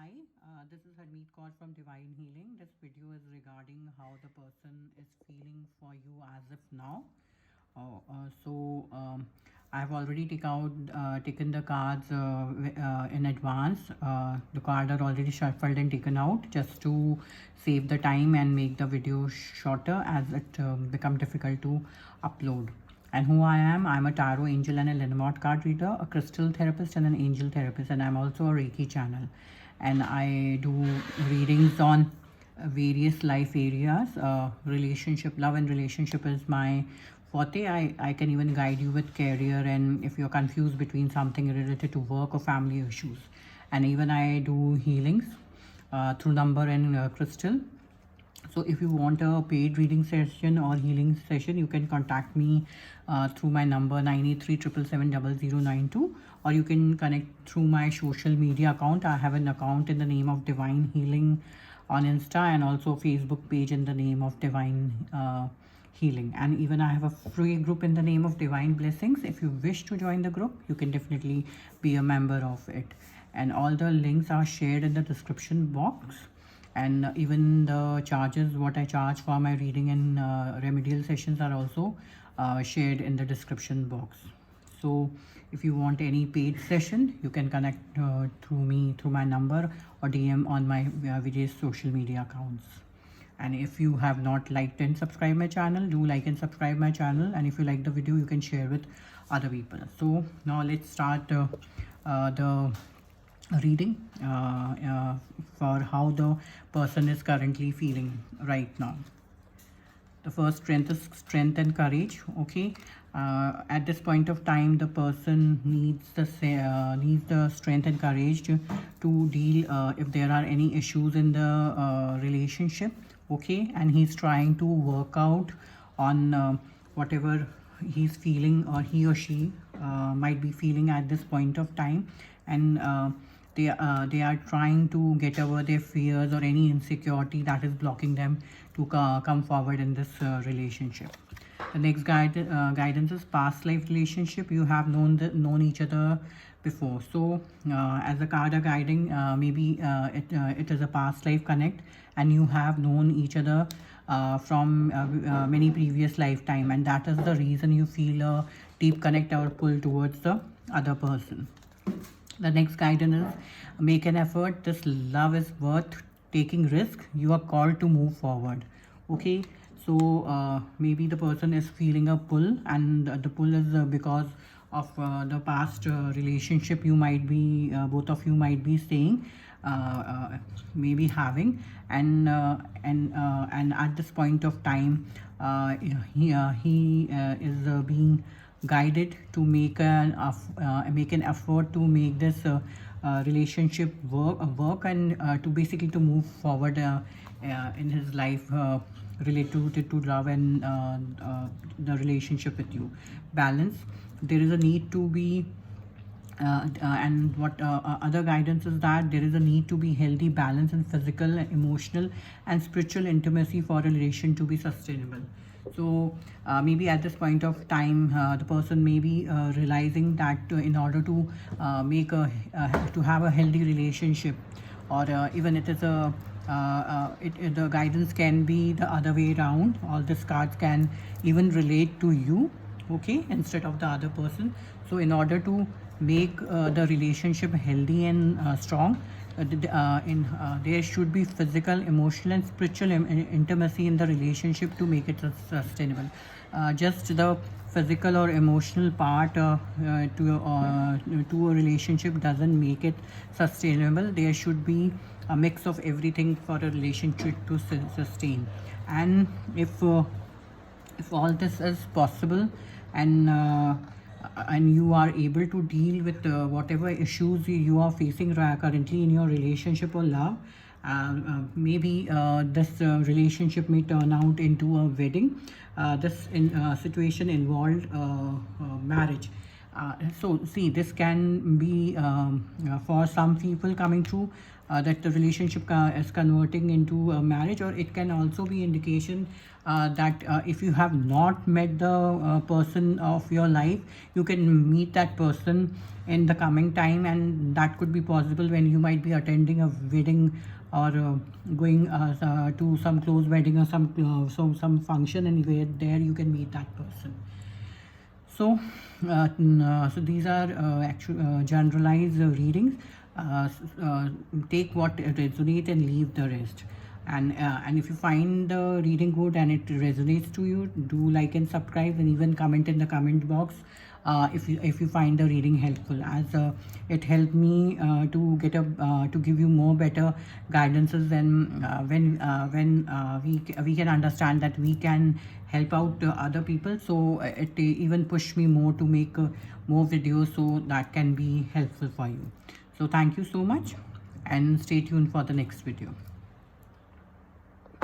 Hi, this is Harmeet Kaur from Divine Healing. This video is regarding how the person is feeling for you as of now. I've already taken the cards in advance. The card are already shuffled and taken out just to save the time and make the video shorter as it become difficult to upload. And who I am, I'm a tarot angel and a Lenormand card reader, a crystal therapist and an angel therapist, and I'm also a Reiki channel. And I do readings on various life areas. Relationship, love and relationship is my forte. I can even guide you with career and if you're confused between something related to work or family issues. And even I do healings through number and crystal. So if you want a paid reading session or healing session, you can contact me through my number 983 or you can connect through my social media account. I have an account in the name of Divine Healing on Insta and also Facebook page in the name of Divine Healing. And even I have a free group in the name of Divine Blessings. If you wish to join the group, you can definitely be a member of it. And all the links are shared in the description box. And even the charges what I charge for my reading and remedial sessions are also shared in the description box. So if you want any paid session, you can connect through me through my number or DM on my various social media accounts. And if you have not liked and subscribed my channel, do like and subscribe my channel. And if you like the video, you can share with other people. So now let's start the reading for how the person is currently feeling right now. The first strength is strength and courage. Okay, at this point of time, the person needs the strength and courage to deal if there are any issues in the relationship. Okay, and he's trying to work out on whatever he's feeling or he or she might be feeling at this point of time, and they are trying to get over their fears or any insecurity that is blocking them to come forward in this relationship. The next guidance is past life relationship. You have known each other before. So as the card are guiding, maybe it is a past life connect and you have known each other from many previous lifetime, and that is the reason you feel a deep connect or pull towards the other person. The next guidance is make an effort. This love is worth taking risk. You are called to move forward. Okay, so maybe the person is feeling a pull, and the pull is because of the past relationship you might be both of you might be staying maybe having, and at this point of time he is being guided to make an effort to make this relationship work and to basically to move forward in his life related to love and the relationship with you. Balance. There is a need to be and what other guidance is that there is a need to be healthy balance in physical, emotional and spiritual intimacy for a relation to be sustainable. So maybe at this point of time the person may be realizing that in order to make a to have a healthy relationship, or even it is a the guidance can be the other way around. All these cards can even relate to you, okay, instead of the other person. So in order to make the relationship healthy and strong, there should be physical, emotional and spiritual intimacy in the relationship to make it sustainable. Just the physical or emotional part to a relationship doesn't make it sustainable. There should be a mix of everything for a relationship to sustain. And if all this is possible, and you are able to deal with whatever issues you are facing currently in your relationship or love, maybe this relationship may turn out into a wedding. This situation involved marriage. So see, this can be for some people coming through that the relationship is converting into a marriage, or it can also be indication that if you have not met the person of your life, you can meet that person in the coming time, and that could be possible when you might be attending a wedding, or going to some close wedding, or some function, and where there you can meet that person. So, so these are actual generalized readings. Take what resonates and leave the rest. And if you find the reading good and it resonates to you, do like and subscribe, and even comment in the comment box if you find the reading helpful, as it helped me to give you more better guidances, and when we can understand that we can help out other people. So it even push me more to make more videos, so that can be helpful for you. So thank you so much, and stay tuned for the next video.